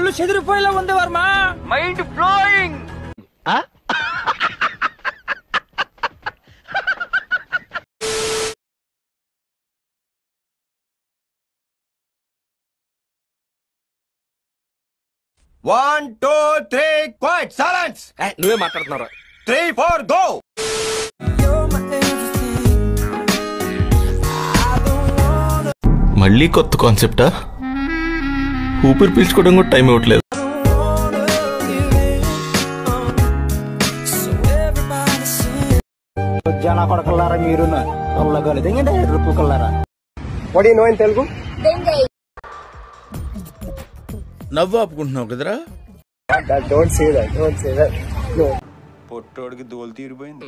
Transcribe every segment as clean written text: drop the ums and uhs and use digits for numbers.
ఒళ్ళు చెదిరిపోయేలా ఉంది Varma. Mind blowing. One, two, three, quiet, silence. నువ్వే మాట్లాడుతున్నారా? 3, 4, go. మళ్ళీ కొత్త కాన్సెప్టా? ఊపిరి పీల్చుకోవడం కూడా టైం ఇవ్వట్లేదు. జన కొడకల్లారా మీరు రుప్పుకల్లారా. What do you know in Telugu? నవ్వు ఆపుకుంటున్నావు కదరా? Don't say that. Don't say that. No. పొట్టోడికి దోలు తీరిపోయింది.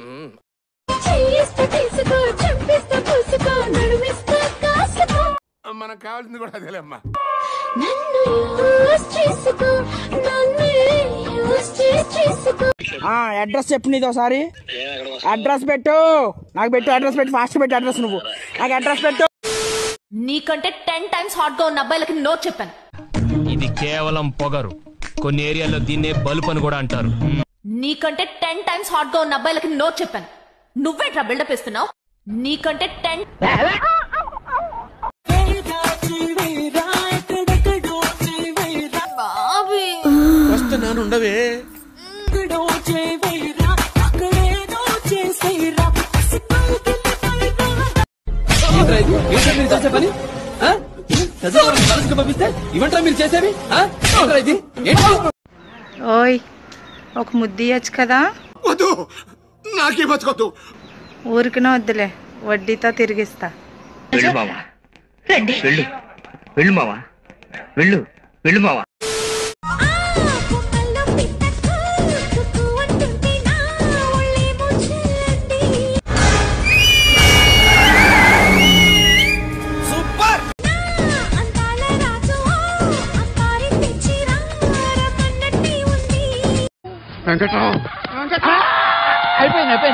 మనకు కావాల్సింది కూడా అదేలేమ్మా. అడ్రస్ చెప్పు నీది ఒకసారి. అడ్రస్ పెట్టు నాకు, పెట్టు అడ్రస్ పెట్టు, ఫాస్ట్ పెట్టు అడ్రస్. నువ్వు నాకు అడ్రస్ పెట్టు. నీకంటే 10 times హాట్ గా ఉన్న అబ్బాయిలకి నో చెప్పాను. ఇది కేవలం పొగరు. కొన్ని ఏరియాల్లో దీన్నే బల్బ్ అని కూడా అంటారు. నీకంటే 10 times హాట్ గా ఉన్న అబ్బాయిలకి నో చెప్పాను. నువ్వేట్రా బిల్డప్ ఇస్తున్నావు? నీకంటే 10 వస్తున్నాను ఉండవే. ఓయ్ ఒక ముద్దు ఇయ్యచ్చు కదా? వద్దు, నాకే బతుకొద్దు. ఊరికనే వద్దులే, వడ్డీతో తిరిగిస్తా. వెళ్ళు మావా, వెళ్ళు వెళ్ళు మావా, వెళ్ళు వెళ్ళు మావా.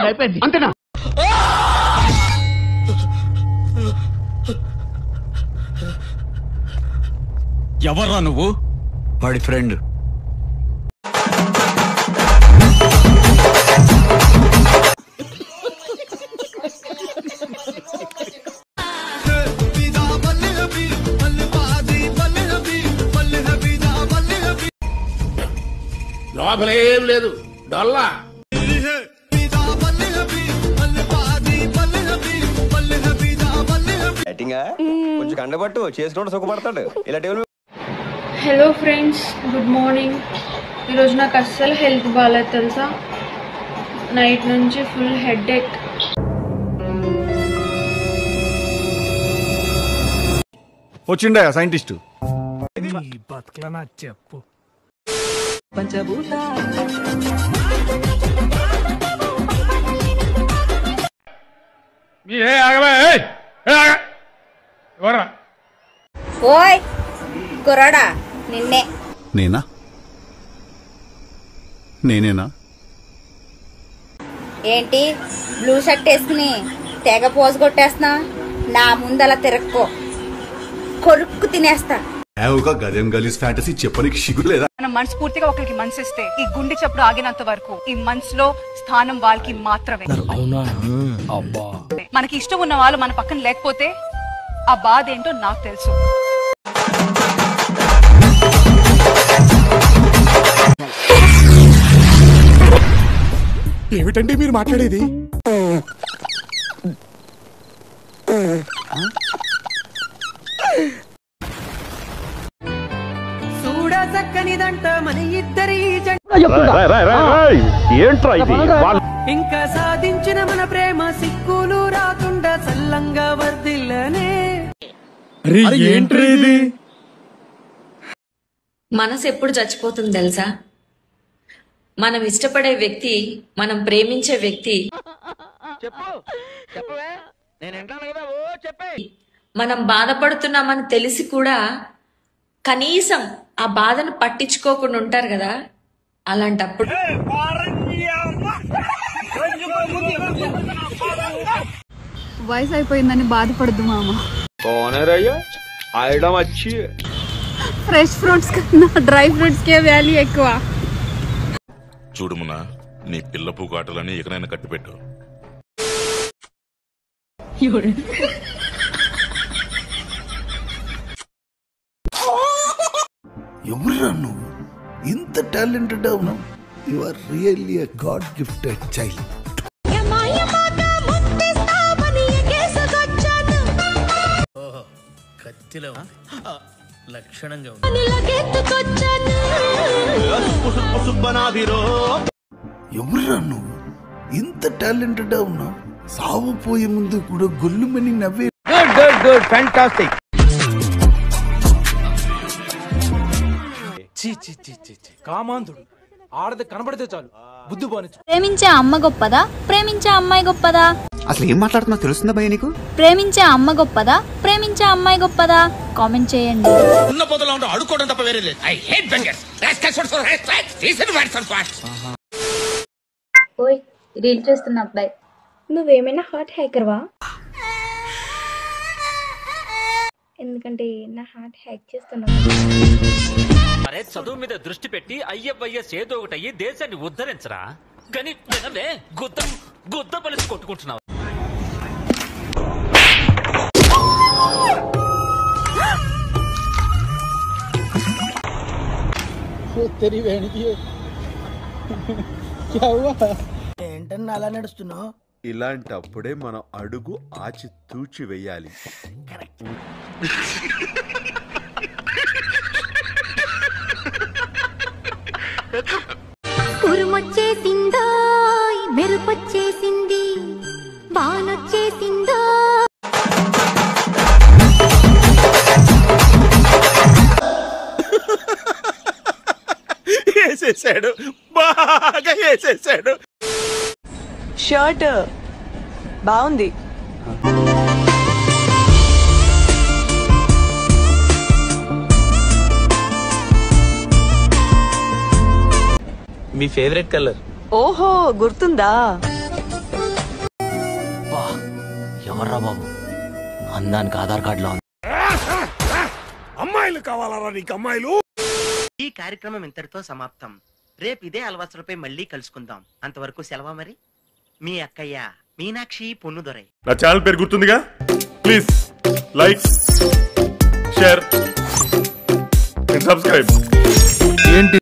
అయిపోయింది అంతేనా? ఎవర్రా నువ్వు? వాడి ఫ్రెండ్. లోపలేం లేదు, డొల్లా. కొంచెం కండబట్టు చేసుకుంటూ సుఖపడతాడు ఇలా table. Hello friends, good morning. ఈరోజు నాకు అస్సలు హెల్త్ బాగాలేదు తెలుసా. నైట్ నుంచి ఫుల్ హెడేక్. వచ్చిండా సైంటిస్ట్? బతుకులనా చెప్పు. ఓయ్ కుర్రాడా, నిన్నే. నేనా? నేనేనా? ఏంటి బ్లూ షర్ట్ వేసుకుని తెగ పోజు కొట్టేస్తున్నా? నా ముందలా తిరక్కో, కొరుక్కు తినేస్తా. గదేం గలీజ్ ఫ్యాంటసీ చెప్పనికి సిగ్గులేదా? మనం మనస్ఫూర్తిగా ఒకరికి మనసిస్తే ఈ గుండె చప్పుడు ఆగినంత వరకు ఈ మనసులో స్థానం వాళ్ళకి మాత్రమే. మనకి ఇష్టం ఉన్న వాళ్ళు మన పక్కన లేకపోతే ఆ బాధ ఏంటో నాకు తెలుసు. ఏమిటండి మీరు మాట్లాడేది? చక్కనిదంట మన ఇద్దరి ఇంకా సాధించిన మన ప్రేమ సిక్కులు రాకుండా సల్లంగా వర్దిల్లనే. మనసు ఎప్పుడు చచ్చిపోతుంది తెలుసా? మనం ఇష్టపడే వ్యక్తి, మనం ప్రేమించే వ్యక్తి మనం బాధపడుతున్నామని తెలిసి కూడా కనీసం ఆ బాధను పట్టించుకోకుండా ఉంటారు కదా. అలాంటప్పుడు వయసు అయిపోయిందని బాధపడద్దు మామ. ఫ్రెష్ ఫ్రూట్స్ కన్నా డ్రై ఫ్రూట్స్కే వాల్యూ ఎక్కువ. చూడుమునా నీ పిల్ల పూకాటలని ఎక్కడైనా కట్టిపెట్టు. ఎవరురా నువ్వు ఇంత టాలెంటెడ్ అవును? You are really a god gifted child. కత్తిలో లక్షణంగా ఎవరురా నువ్వు ఇంత టాలెంటెడ్ అవును? సావుపోయే ముందు కూడా గొల్లుమని నవ్వే. Good fantastic. కామాంధుడు ఆడది కనబడితే చాలు బుద్ధి పోనిచ్చు. ప్రేమించే అమ్మ గొప్పదా, ప్రేమించే అమ్మాయి గొప్పదా? అసలు ఏం మాట్లాడుతున్నా తెలుస్తుందా భయ నీకు? ప్రేమించే అమ్మ గొప్పదా, ప్రేమించే అమ్మాయి గొప్పదా? కామెంట్ చేయండి. ఉన్న పొదలో ఉంటే అడుక్కోవడం తప్ప వేరే లేదు. I hate bangers. ఓయ్ రీల్ చేస్తున్న అబ్బాయి, నువ్వేమైనా హార్ట్ హ్యాకర్వా? ఎందుకంటే నా హార్ట్ హ్యాక్ చేస్తున్నావు. అరే చదువు మీద దృష్టి పెట్టి అయ్యవయ్యస్ ఏదో ఒకటి అయ్యి దేశాన్ని ఉద్ధరించరా. కానీ గుద్ద పలిసి కొట్టుకుంటున్నావు. ఏంటన్నా అలా నడుస్తున్నావు? ఇలాంటప్పుడే మనం అడుగు ఆచి తూచి వెయ్యాలి. ఉరుమొచ్చేసిందో మెరుపొచ్చేసింది బానొచ్చేసిందో. వేసేసాడు, బాగా వేసేసాడు. షర్ట్ బాగుంది. మీ ఫేవరెట్ కలర్? ఓహో గుర్తుందా? ఎవర్రా బాబు అందానికి ఆధార్ కార్డులో ఉంది. అమ్మాయిలు కావాలరా నీకు? అమ్మాయిలు. ఈ కార్యక్రమం ఇంతటితో సమాప్తం. రేపు ఇదే అలవాసులపై మళ్ళీ కలుసుకుందాం. అంతవరకు సెలవా మరి. మీ అక్కయ్య మీనాక్షి పొన్నుదొరై. నా ఛానల్ పేరు గుర్తుందిగా? Please like, share and subscribe. ఏంటి